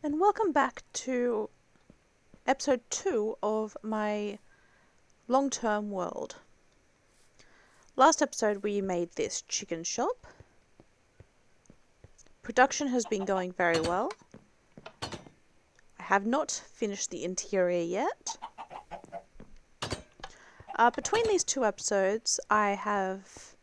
and welcome back to episode 2 of my long-term world. Last episode we made this chicken shop. Production has been going very well. I have not finished the interior yet. Between these two episodes I have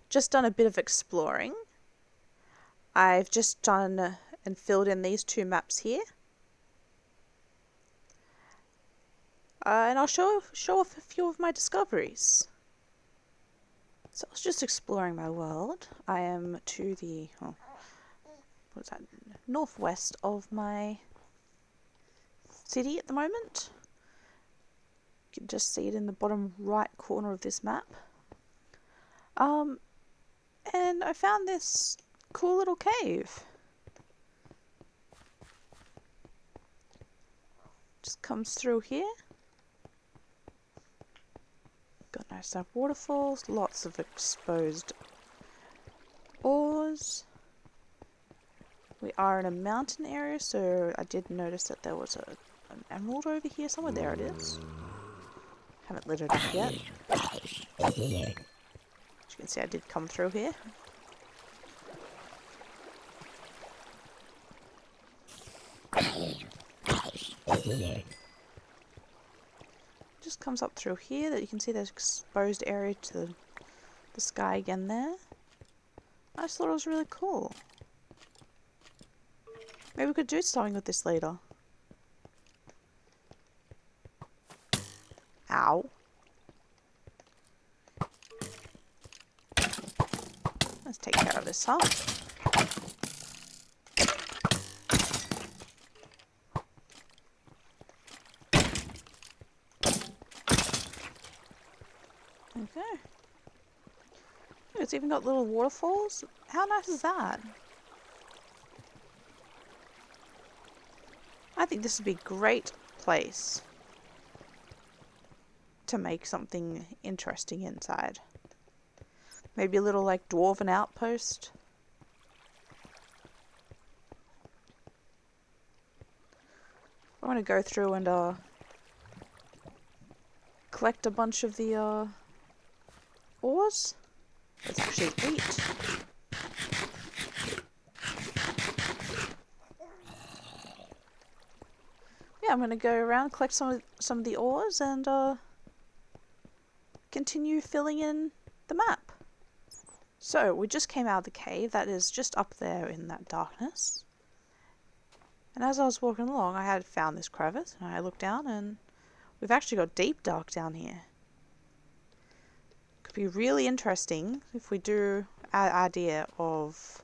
just done a bit of exploring. I've just done and filled in these two maps here. And I'll show off a few of my discoveries. So I was just exploring my world. I am to the northwest of my city at the moment. You can just see it in the bottom right corner of this map. And I found this cool little cave. Just comes through here. Got nice waterfalls, lots of exposed ores. We are in a mountain area, so I did notice that there was an emerald over here somewhere. There it is. Haven't lit it up yet. As you can see, I did come through here. Just comes up through here that you can see there's exposed area to the sky again there. I just thought it was really cool. Maybe we could do something with this later. Ow. Let's take care of this, huh? Okay. It's even got little waterfalls. How nice is that? I think this would be a great place to make something interesting inside. Maybe a little like dwarven outpost. I'm gonna go through and collect a bunch of the ores. Let's actually eat. Yeah, I'm gonna go around, collect some of the ores, and continue filling in the map. So we just came out of the cave. That is just up there in that darkness. And as I was walking along, I had found this crevice, and I looked down, and we've actually got deep dark down here. Could be really interesting if we do our idea of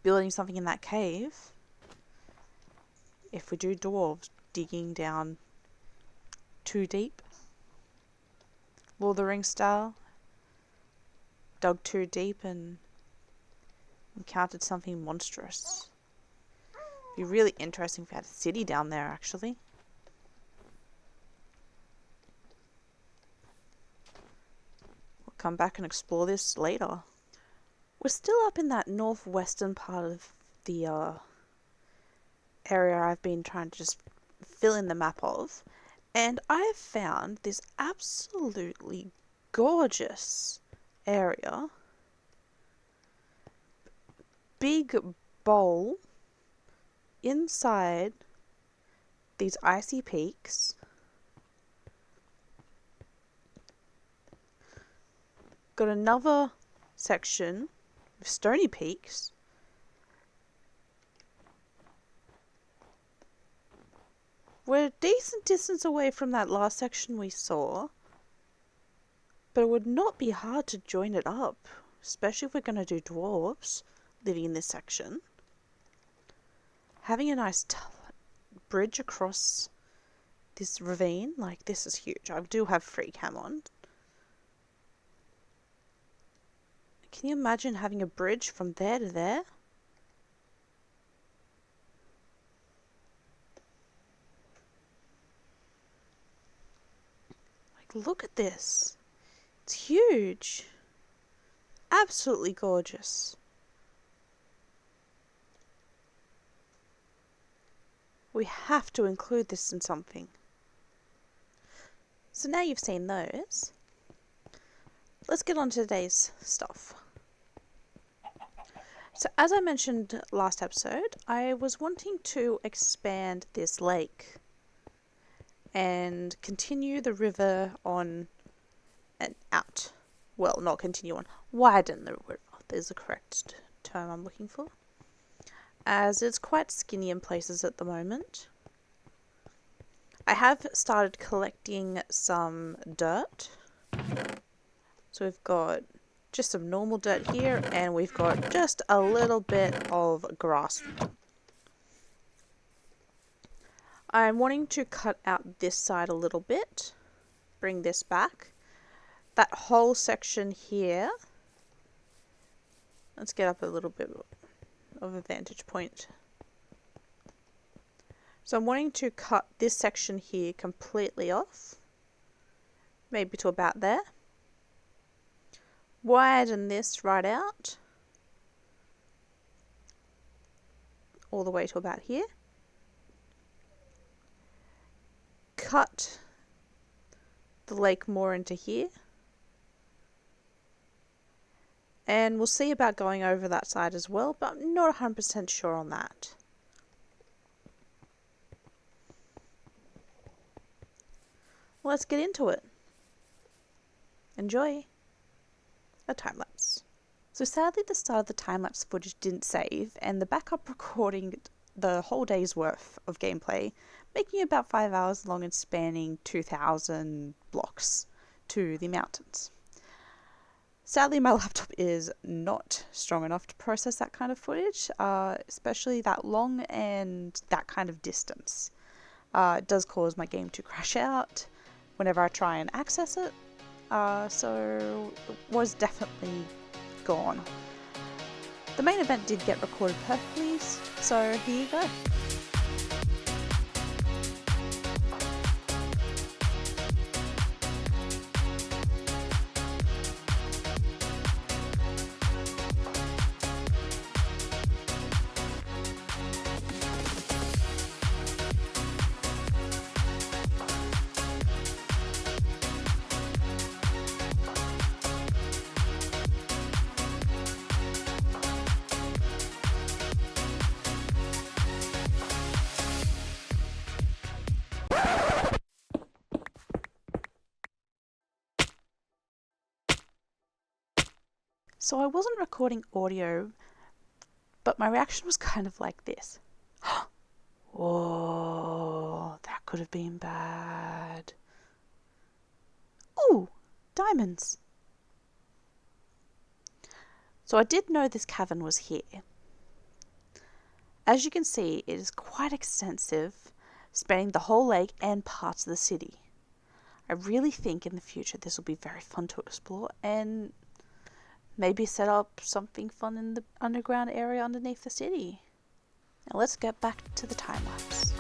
building something in that cave. If we do dwarves digging down too deep, Lord of the Rings style, dug too deep and encountered something monstrous. It'd be really interesting if we had a city down there actually. We'll come back and explore this later. We're still up in that northwestern part of the area I've been trying to just fill in the map of, and I've found this absolutely gorgeous area. Big bowl inside these icy peaks. Got another section with stony peaks. We're a decent distance away from that last section we saw, but it would not be hard to join it up, especially if we're going to do dwarves living in this section. Having a nice bridge across this ravine, like this is huge. I do have free cam on. Can you imagine having a bridge from there to there? Look at this. It's huge. Absolutely gorgeous. We have to include this in something. So now you've seen those, let's get on to today's stuff. So as I mentioned last episode, I was wanting to expand this lake and continue the river on and out. Well, not continue on, widen the river. There's the correct term I'm looking for. As it's quite skinny in places at the moment. I have started collecting some dirt. So we've got just some normal dirt here, and we've got just a little bit of grass. I'm wanting to cut out this side a little bit, bring this back. That whole section here, let's get up a little bit of a vantage point. So I'm wanting to cut this section here completely off, maybe to about there. Widen this right out, all the way to about here. Cut the lake more into here. And we'll see about going over that side as well, but I'm not 100% sure on that. Let's get into it. Enjoy. A time lapse. So sadly the start of the time lapse footage didn't save, and the backup recording the whole day's worth of gameplay, making it about 5 hours long and spanning 2,000 blocks to the mountains. Sadly, my laptop is not strong enough to process that kind of footage, especially that long and that kind of distance. It does cause my game to crash out whenever I try and access it, so it was definitely gone. The main event did get recorded perfectly, so here you go. So I wasn't recording audio, but my reaction was kind of like this. Whoa, that could have been bad. Ooh, diamonds. So I did know this cavern was here. As you can see, it is quite extensive, spanning the whole lake and parts of the city. I really think in the future this will be very fun to explore, and maybe set up something fun in the underground area underneath the city. Now let's get back to the time lapse.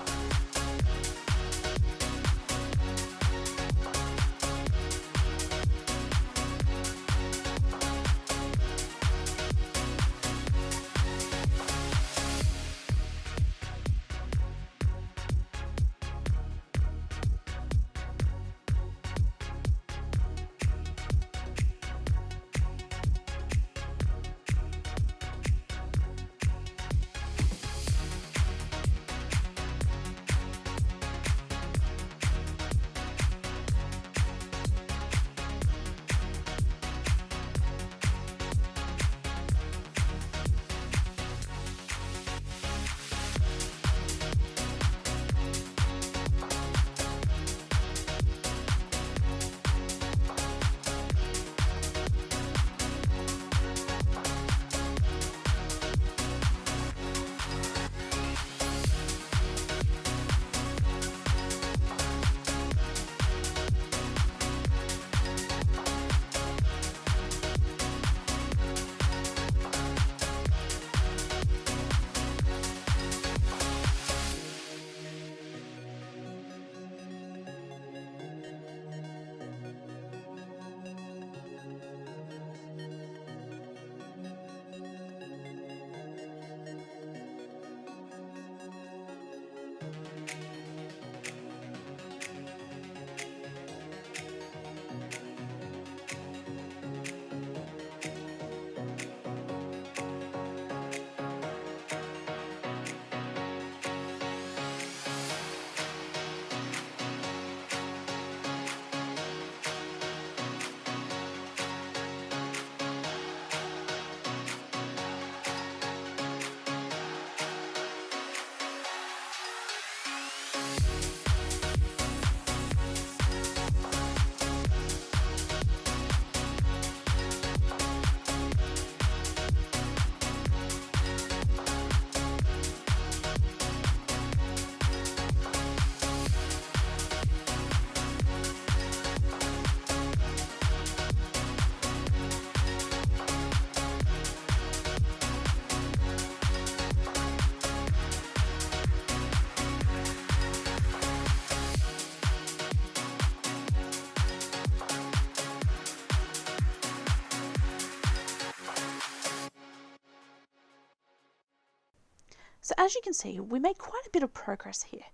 So as you can see, we made quite a bit of progress here.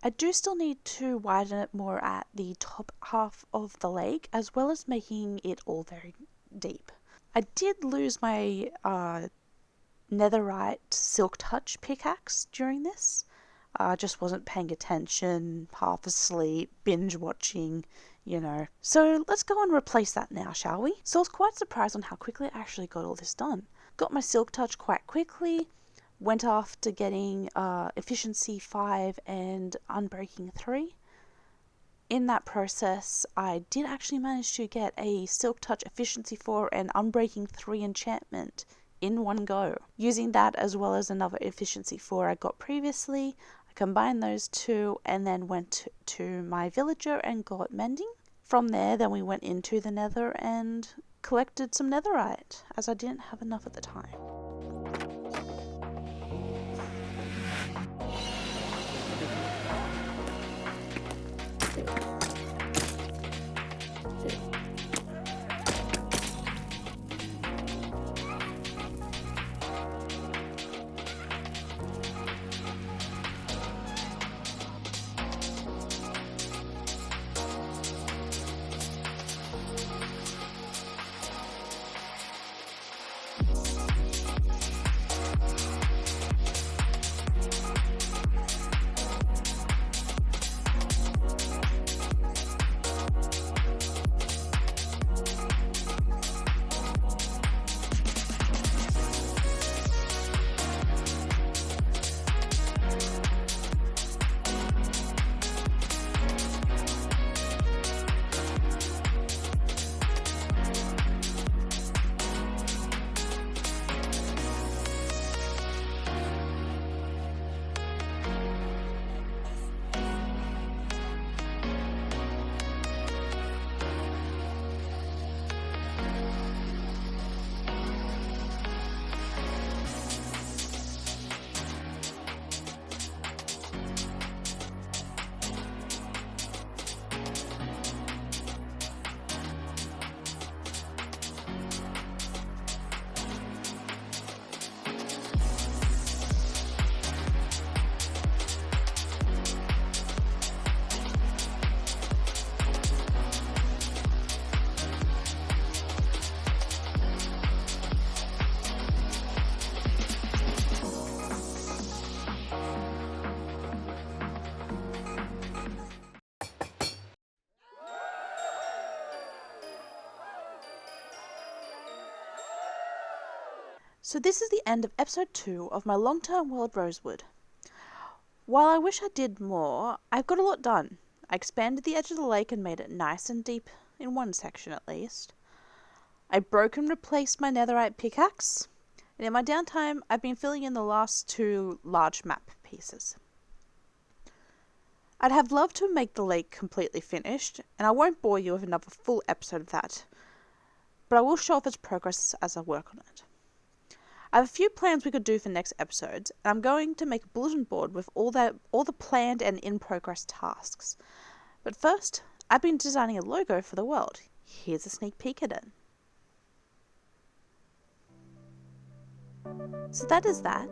I do still need to widen it more at the top half of the lake, as well as making it all very deep. I did lose my netherite silk touch pickaxe during this. I just wasn't paying attention, half asleep, binge watching, you know. So let's go and replace that now, shall we? So I was quite surprised on how quickly I actually got all this done. Got my silk touch quite quickly, went after getting efficiency 5 and unbreaking 3. In that process, I did actually manage to get a silk touch efficiency 4 and unbreaking 3 enchantment in one go. Using that as well as another efficiency 4 I got previously, I combined those two and then went to my villager and got mending. From there, then we went into the nether and collected some netherite, as I didn't have enough at the time. So this is the end of episode 2 of my long-term world Rosewood. While I wish I did more, I've got a lot done. I expanded the edge of the lake and made it nice and deep in one section at least. I broke and replaced my netherite pickaxe, and in my downtime I've been filling in the last 2 large map pieces. I'd have loved to make the lake completely finished, and I won't bore you with another full episode of that, but I will show off its progress as I work on it. I have a few plans we could do for next episodes, and I'm going to make a bulletin board with all the planned and in-progress tasks. But first, I've been designing a logo for the world. Here's a sneak peek at it. So that is that.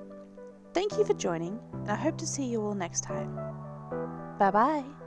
Thank you for joining, and I hope to see you all next time. Bye bye.